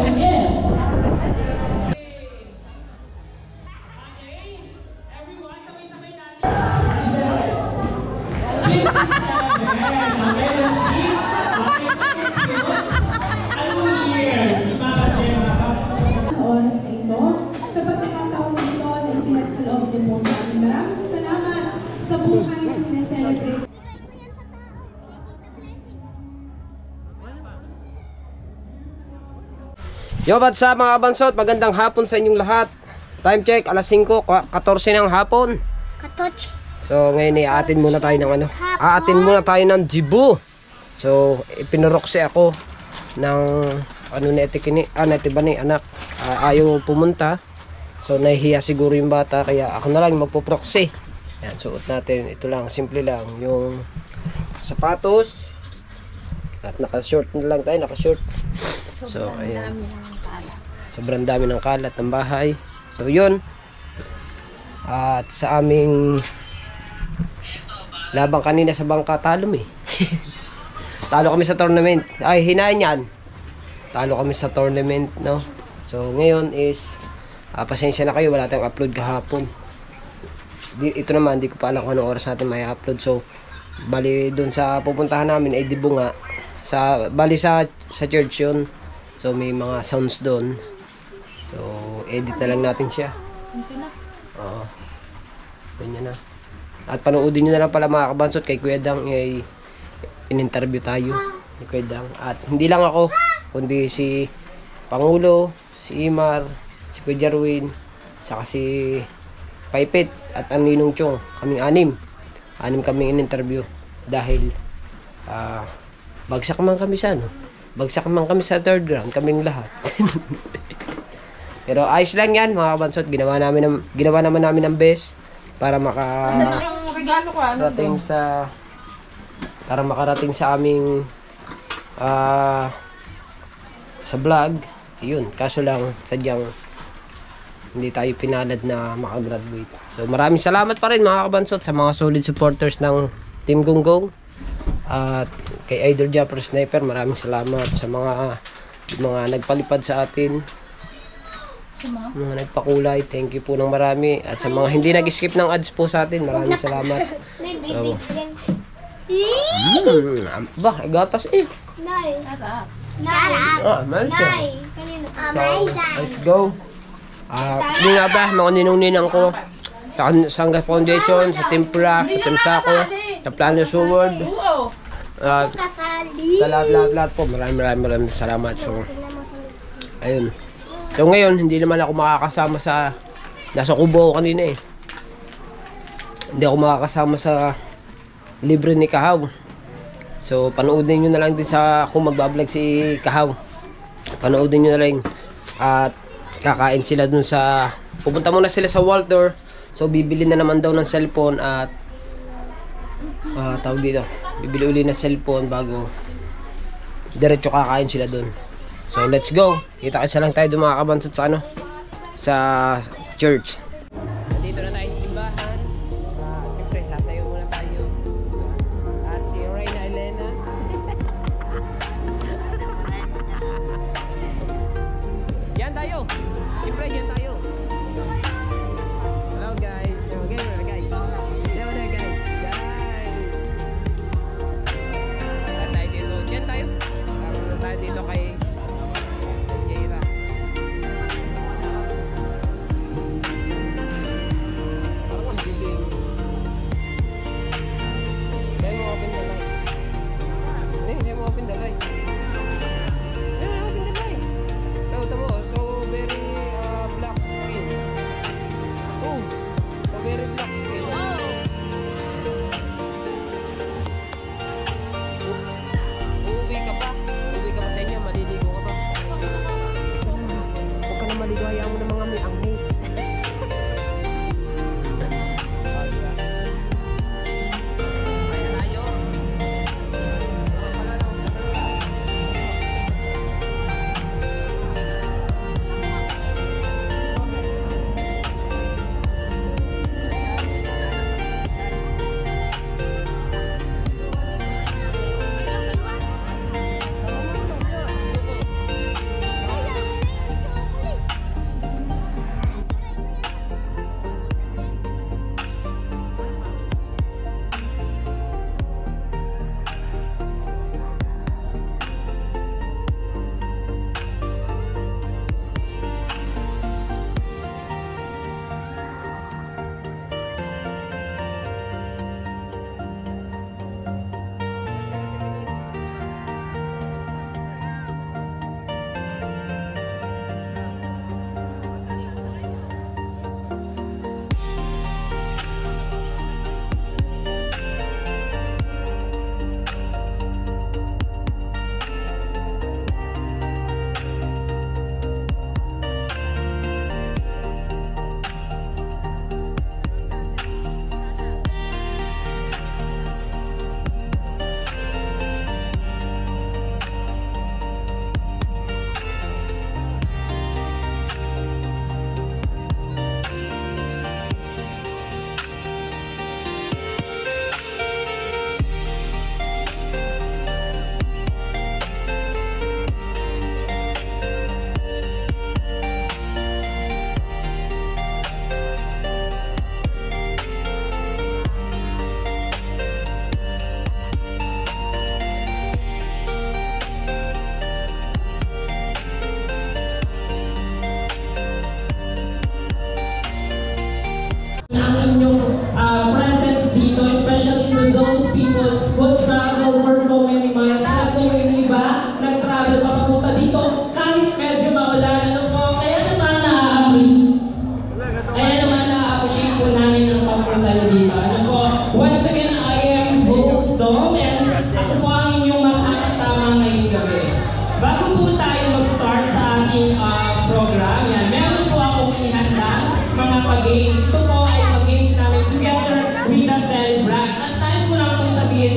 is... Yo, what's up mga bansot? Magandang hapon sa inyong lahat. Time check, alas 5:14 ng hapon. So ngayon aatin muna tayo ng aatin muna tayo ng Cebu. So ipinoroksi ako ng na etikini, natibani anak. Ayaw pumunta. So nahihiya siguro yung bata kaya ako na lang magpo-proxy. Yan, suot natin. Ito lang, simple lang yung sapatos. At naka-short na lang tayo, naka-short. So ayan. Sobrang dami ng kalat ng bahay. So yun. At sa aming labang kanina sa bangka, talo talo kami sa tournament. Ay, hinahin yan. Talo kami sa tournament, no? So ngayon is pasensya na kayo, wala tayong upload kahapon. Ito naman, di ko pa alam kung anong oras natin may upload. So bali dun sa pupuntahan namin ay Dibo nga. Bali sa church yun. So may mga sounds doon. So edit na lang natin siya. Oo. Ganyan na. At panoodin nyo na lang pala mga kabansot kay Kuya Dang ay in-interview tayo ni Kuya Dang. At hindi lang ako, kundi si Pangulo, si Imar, si Kuya Jarwin, saka si Paipit at ang Ninong Chong. Kaming anim kaming in-interview dahil bagsak man kami sa bagsak man kami sa third round, kaming lahat. Pero ayos lang yan mga kabansot, ginawa naman namin ang best para makarating sa aming sa vlog. Yun, kaso lang sadyang hindi tayo pinalad na makagraduate. So maraming salamat pa rin mga kabansot sa mga solid supporters ng Team Gonggong. At kay Idol Japper Sniper, maraming salamat sa mga nagpalipad sa atin, mga nagpakulay, thank you po ng marami. At sa mga hindi nag-skip ng ads po sa atin, maraming salamat. So, gatas let's go. Hindi nga ba, mga ninong-ninang ko sa Sangga Foundation, sa Tempura, sa Temsako, sa Plano Sword, sa lahat po, maraming salamat. So ayun. So ngayon hindi naman ako makakasama sa nasa Cubao kanina hindi ako makakasama sa libre ni Kahaw. So panoodin nyo na lang din kung magbablog si Kahaw, panoodin nyo na lang. At kakain sila dun pupunta muna sila sa Walter. So bibili na naman daw ng cellphone at tawag dito, bibili uli ng cellphone bago diretso kakain sila dun. So let's go. Kita-kita lang tayo doon mga kabansot sa church. Nandito na tayo sa simbahan. Siyempre sasayaw muna tayo. At si Reyna Elena. Yan tayo. Siyempre yan tayo. Hello guys. So again guys. Hello there guys. Yan tayo dito. Yan tayo. Tayo dito kay black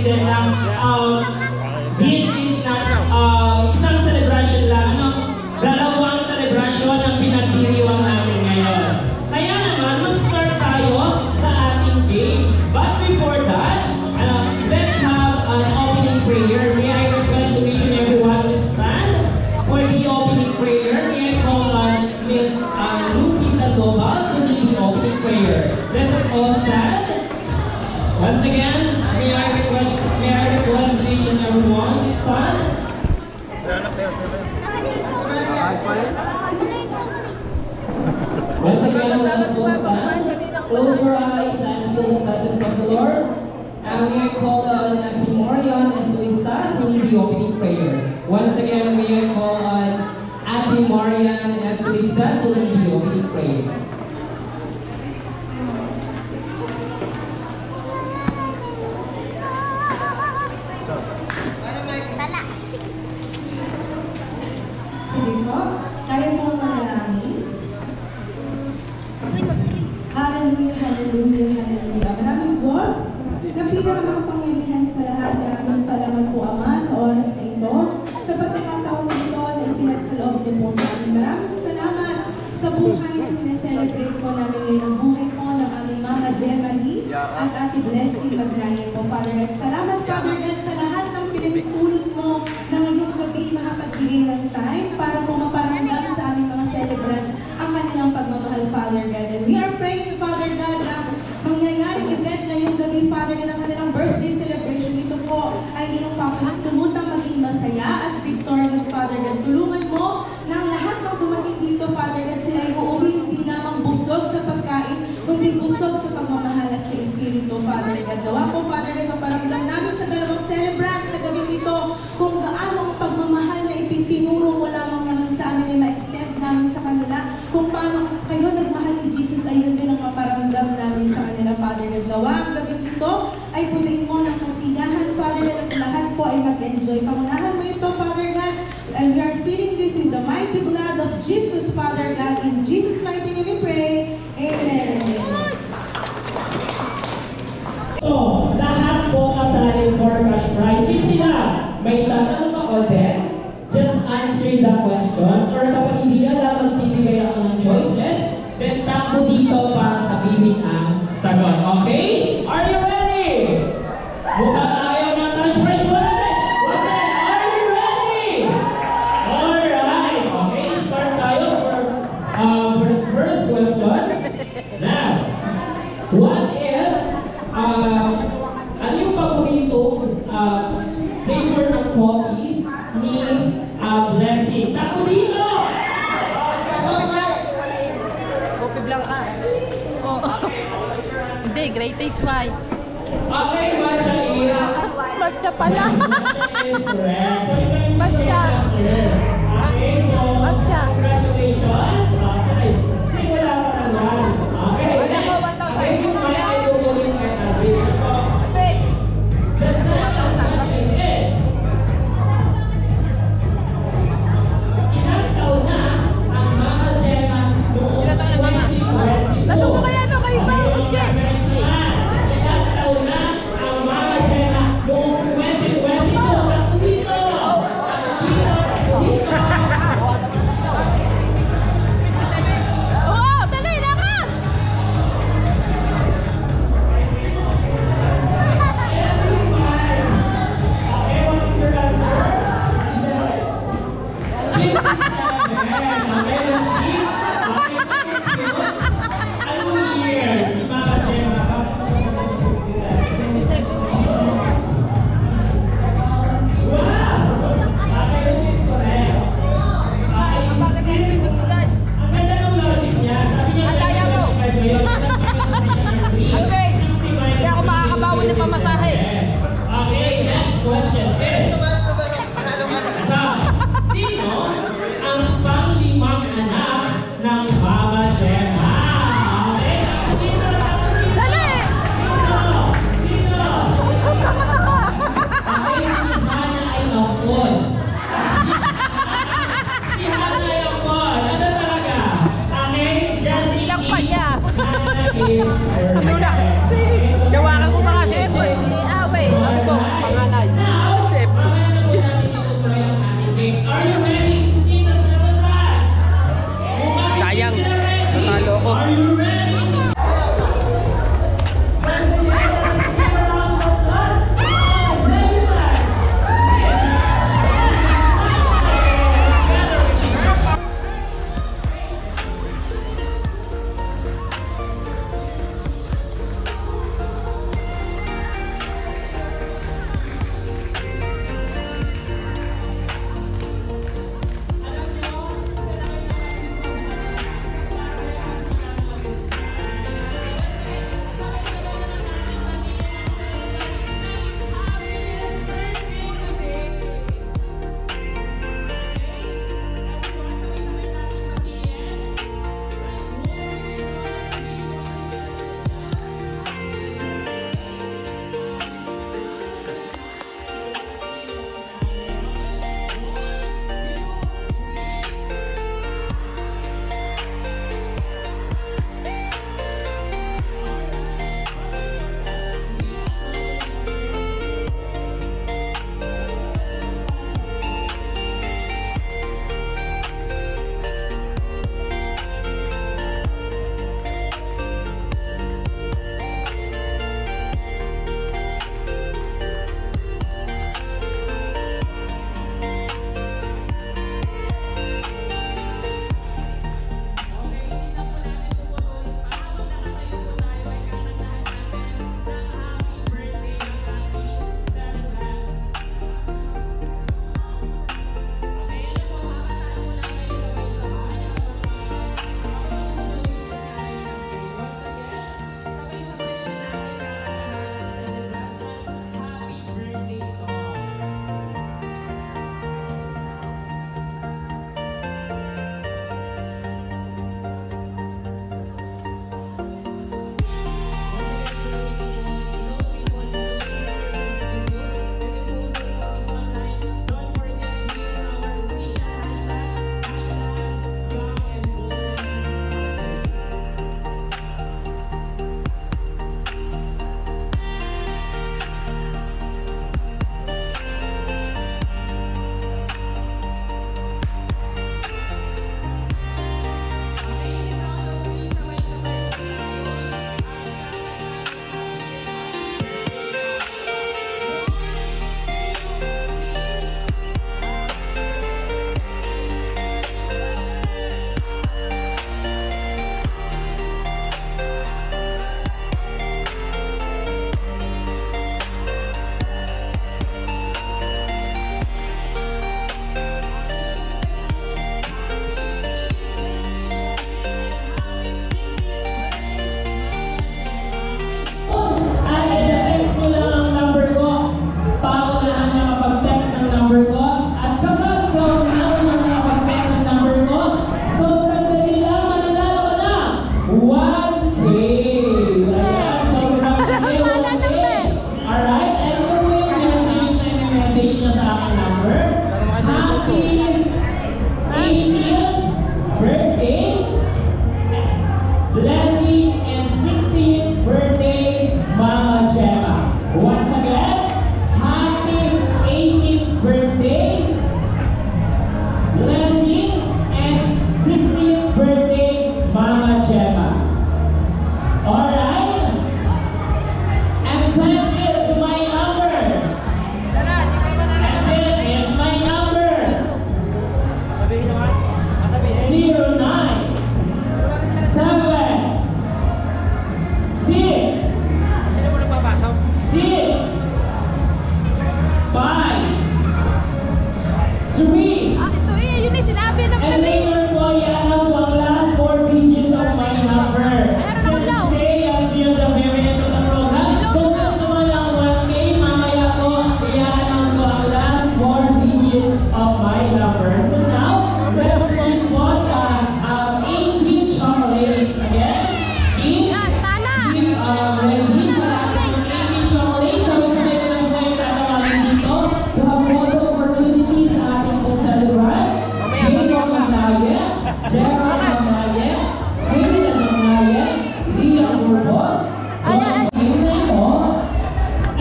din na this is not isang celebration lang, ano? Dalawang celebration ang pinagdiriwang namin ngayon. Kaya naman, mag-start tayo sa ating game. But before that, let's have an opening prayer. May I request to each and everyone to stand for the opening prayer. May I call on Ms. Lucy Sandoval to lead the opening prayer. Let's all stand. Once again, may I request to each and everyone to stand. Once again, let us all stand. Close your eyes and feel the presence of the Lord. And may I call on Auntie Marian as we start to lead the opening prayer. Once again, may I call on Auntie Marian as we start to lead the opening prayer. Sige po, tayo po manalangin. Hallelujah, hallelujah, hallelujah. Maraming Diyos, na pinakamakapangyarihan sa lahat. Maraming salamat po, Ama, sa oras na ito. Sa pagkakataon ito na ipinagkaloob niyo po sa amin. Maraming salamat sa buhay na sineselebrate po namin ngayon. Ang buhay po ng aming Mama Gemma Lee at Ate Blessing Magnayan po, Father God. Salamat, Father God, sa lahat ng pinagpulot mo na ngayong gabi makapagbigay ng time para po maparamdam sa aming mga celebrants ang kanilang pagmamahal, Father God. And we are praying, Father God, na mangyayaring event ngayong gabi, Father God, ang kanilang birthday celebration. Ito po ay iyong papanagtulutang maging masaya at victorious, Father God. Tulungan mo na ang lahat ng dumating dito, Father God, sila ay uuwi hindi lamang busog sa pagkain, kundi busog sa pagmamahal at sa Espiritu, Father God. Gawa po, Father God, maparamdam namin sa dalawang celebrants sa gabi ito kung gaano ang pagmamahal na ipintinuro mo lamang naman sa amin ay ma-extend namin sa kanila. Kung paano kayo nagmahal ni Jesus, ayun din ang maparamdam namin sa kanila, Father God. Gawa ang gabi ito ay punuin mo ng kasiyahan, Father God, at lahat po ay mag-enjoy. Pangunahan mo ito, Father God, and we are sealing this with the mighty blood of Jesus, Father God. In Jesus' mighty name we pray. Amen. So, lahat po kasali for cash prize. Simple lang. May tanong ako din. Just answer the questions. Or kapag hindi ka lang magbibigay ako ng choices, then tapo dito para sabihin ang sagot. Okay? Are you ready? Mukhang ayaw ng cash prize. What's it? Are you ready? Alright. Okay, start tayo for the first questions. Now, what is ano yung paborito flavor ng coffee ni Blessing? Tapo dito! Kopi Blanca. Oo. Hindi, Great Taste Wine. Okay, matcha is... Matcha pala. Matcha is correct. So, ito yung Matcha. answer. Okay, so... Matcha. Congratulations. Okay. Simula pa na lang. Okay, next. Okay, yung mga ayukunin kay Abby. The second question is... Ilang taon na ang Mama Gemma noong Ilang taon na, Mama? 2024? Tanong mo kaya ito kay Bakit Jen? Ilang taon na ang Mama Gemma noong 2022? Tapo dito! Dito! Oo, dali, lakad! Okay, what is your answer? 57. Okay, let's see. Okay, anong year si Mama Gemma? Wow! Okay, which is correct. Okay, ang ganda ng logic niya. Sabi niya, Andaya mo. 65 ngayon. Okay. 65 Hindi ako makakabawi ng pamasahe. Okay, next question is... Sino ang panglimang anak ng Mama Gemma? Okay? Sino? Dali! Sino? Okay, si Hana ay Opon. Si Hana ay Opon. Ano talaga? Okay, just Ilang pa niya. Hana is Ano na? Gawakan ko pa kasi ito eh. Away. Sabi ko, 3. Ah, ito eh. Yun yung sinabi ng And later po, i-announce ang last 4 digits of my number. Just to say until the very end of the program. Kung gusto mo ng 1K, mamaya po, i-announce ko ang last 4 digits of my number. So now, left one was 8 chocolates. Again, each Yan, tala. ready sa ating 80 chocolates. So, sabay ko lang po yung tatawagin dito. To have photo opportunities sa ating pong celebrant. Jacob Magnaye, Gerald Magnaye, Hayden Magnaye, Ria Urbos. Ang game mo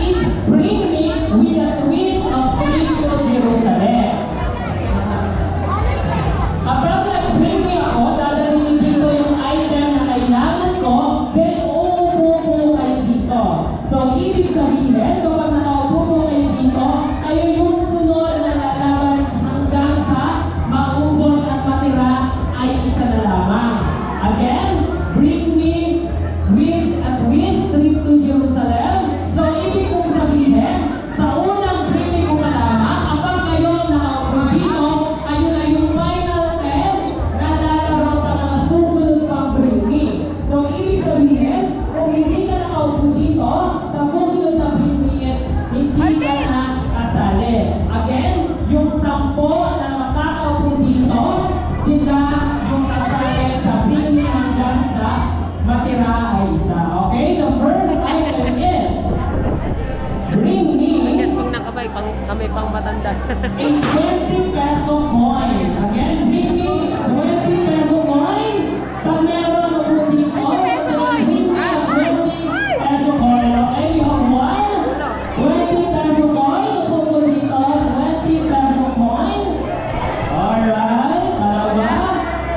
is Bring Me with a Twist of Filipino Jerusalem. Kapag nag-bring me ako, dadalhin dito yung item na kailangan ko, then uupo po kayo dito. So, ibig sabihin, kapag nakaupo po kayo dito, kayo yung sunod na lalaban hanggang sa maubos at matira ay isa na lamang. Again, bring me with a twist trip to Jerusalem. So, ibig kong sabihin, sa unang bring me ko pa lamang, kapag kayo nakaupo dito, ayun ay yung final 10 na lalaro sa mga susunod pang bring me. So, ibig sabihin, kung hindi ka nakaupo dito, sa susunod na bring me is hindi ka na kasali. Again, yung 10 na makakaupo dito, sila yung kasali sa bring me hanggang sa matira ay isa. Okay? The first item is bring me Guess pag nakabay, kami pang matanda. a 20 peso coin. Again, bring me 20 peso coin. Pag meron po dito, 20 peso coin. bring me a 20 peso coin. Okay, you have one. 20 peso coin. Upo po dito, 20 peso coin. Alright, dalawa.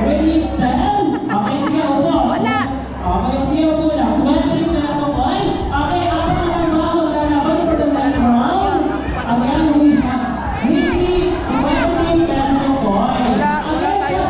Ready, 10. Okay, sige, upo. Wala. Okay, sige, upo lang. 20 peso coin. Okay, ako na mga maglalaban for the next round. Again, we have 20 peso coin. Wala tayo.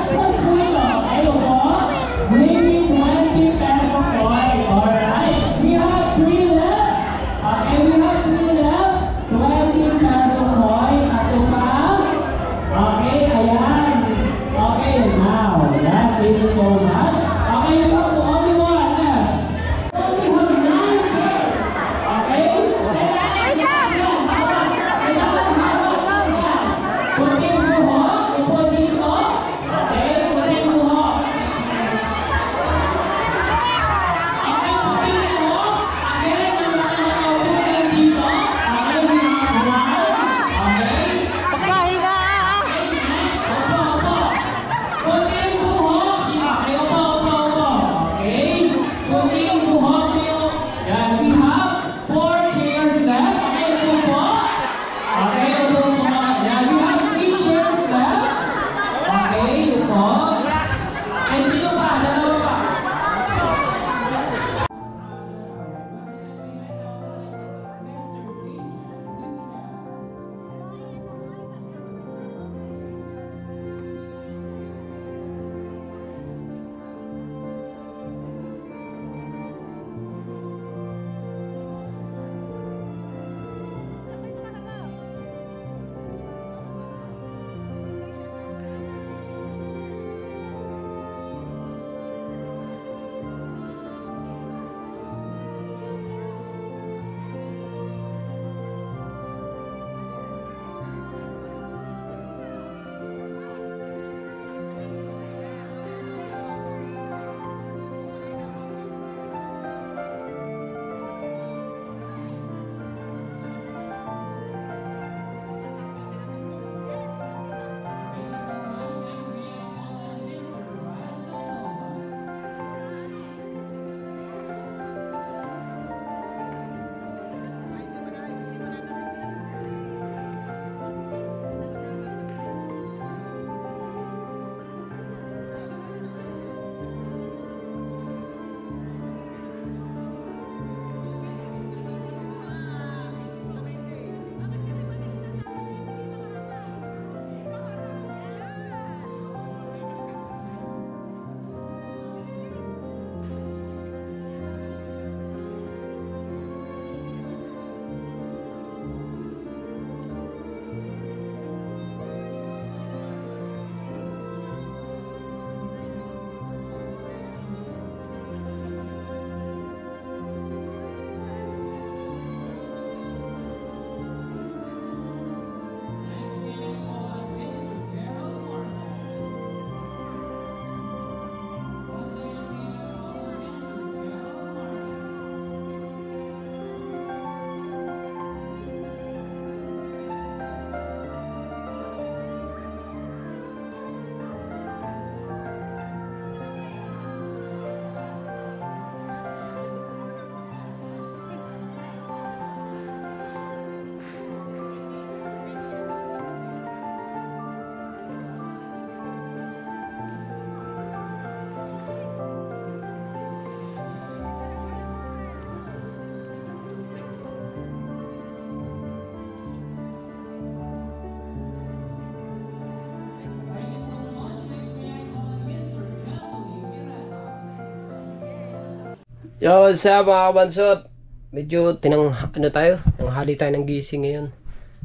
Yo, sa mga kabansot, medyo tanghali tayo ng gising ngayon.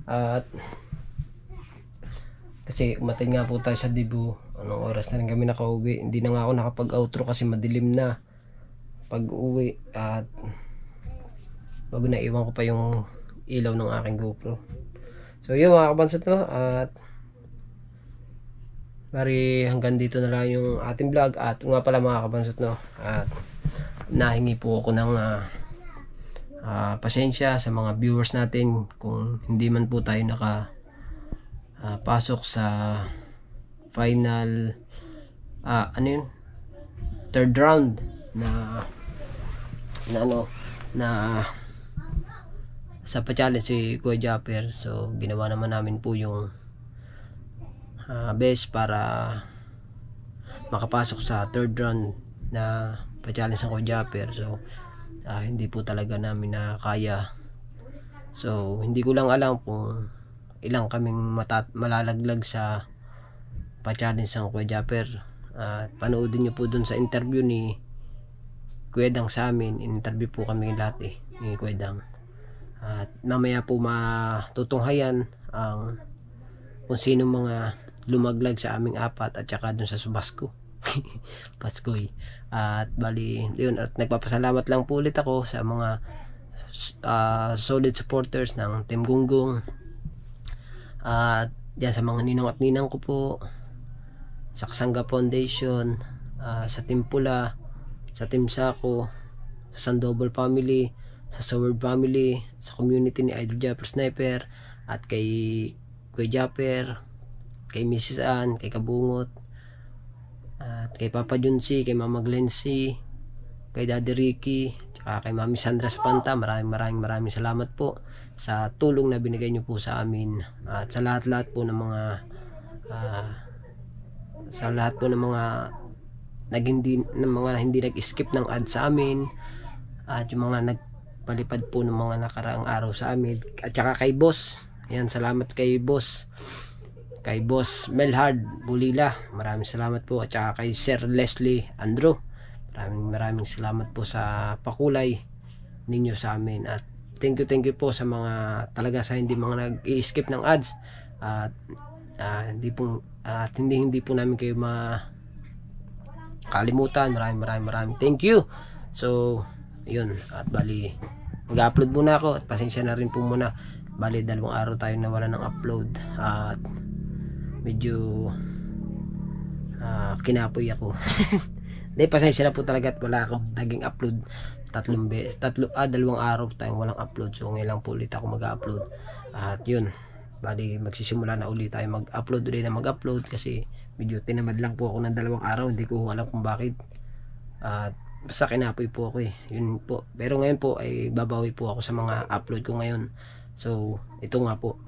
At kasi umatin nga po tayo sa Dibu. Anong oras na rin kami nakauwi. Hindi na nga ako nakapag-outro kasi madilim na pag-uwi. At bago na iwan ko pa yung ilaw ng aking GoPro. So yun mga kabansot, no? At bari hanggang dito na lang yung ating vlog. At nga pala mga kabansot, no? At nahingi po ako ng pasensya sa mga viewers natin kung hindi man po tayo pasok sa final third round na sa pa-challenge si Kuya Japper. So ginawa naman namin po yung best para makapasok sa third round na pa-challenge ng Kuya Japper. So hindi po talaga namin na kaya. So hindi ko lang alam kung ilang kaming malalaglag sa pa-challenge ng Kuya Japper. Panoodin nyo po dun sa interview ni Kuya Dang sa amin. In-interview po kami lahat ni Kuya Dang. At mamaya po matutunghayan ang kung sino mga lumaglag sa aming apat at saka dun sa Subasco. Paskoy. At bali yun, at nagpapasalamat lang po ulit ako sa mga solid supporters ng Team Gunggong. At yan sa mga ninong at ninang ko po, sa Kasangga Foundation, sa Team Pula, sa Team Sako, sa Sandoval Family, sa Soward Family, sa community ni Idol Japper Sniper, at kay Kuya Japper, kay Mrs. Ann, kay Kabungot, at kay Papa Junsi, kay Mama Glency, kay Daddy Ricky, tsaka kay Mami Sandra Spanta. Maraming salamat po sa tulong na binigay nyo po sa amin. At sa lahat po ng mga hindi nag-skip ng ad sa amin, at yung mga nagpalipad po ng mga nakaraang araw sa amin, at saka kay Boss. Ayan, salamat kay Boss Melhard Bulila, maraming salamat po. At saka kay Sir Leslie Andrew, maraming salamat po sa pakulay ninyo sa amin. At thank you po sa mga talaga sa hindi mga nag-i-skip ng ads. At hindi po namin kayo makalimutan. Maraming thank you. So yun, at bali mag-upload muna ako, at pasensya na rin po muna. Bali 2 araw tayo nawala ng upload, at medyo kinapoy ako. Hindi, pasensya na po talaga at wala akong naging upload 2 araw tayong walang upload. So ngayon lang po ulit ako mag-upload. At yun, bali magsisimula na ulit tayo mag-upload kasi medyo tinamad lang po ako ng 2 araw. Hindi ko alam kung bakit. At basta kinapoy po ako yun po. Pero ngayon po ay babawi po ako sa mga upload ko ngayon. So ito nga po,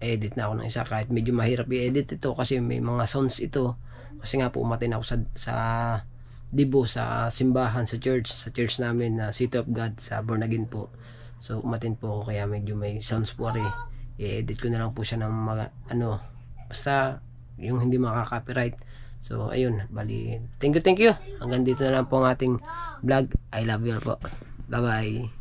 edit na ako ng isa, kahit medyo mahirap i-edit ito kasi may mga sounds ito. Kasi nga po umatin ako sa Dibu, sa simbahan, sa church namin na City of God sa Born Again po. So umatin po ako, kaya medyo may sounds po i-edit ko na lang po siya ng mga basta yung hindi makaka-copyright. So ayun, bali thank you. Hanggang dito na lang po ang ating vlog. I love you all po. Bye bye.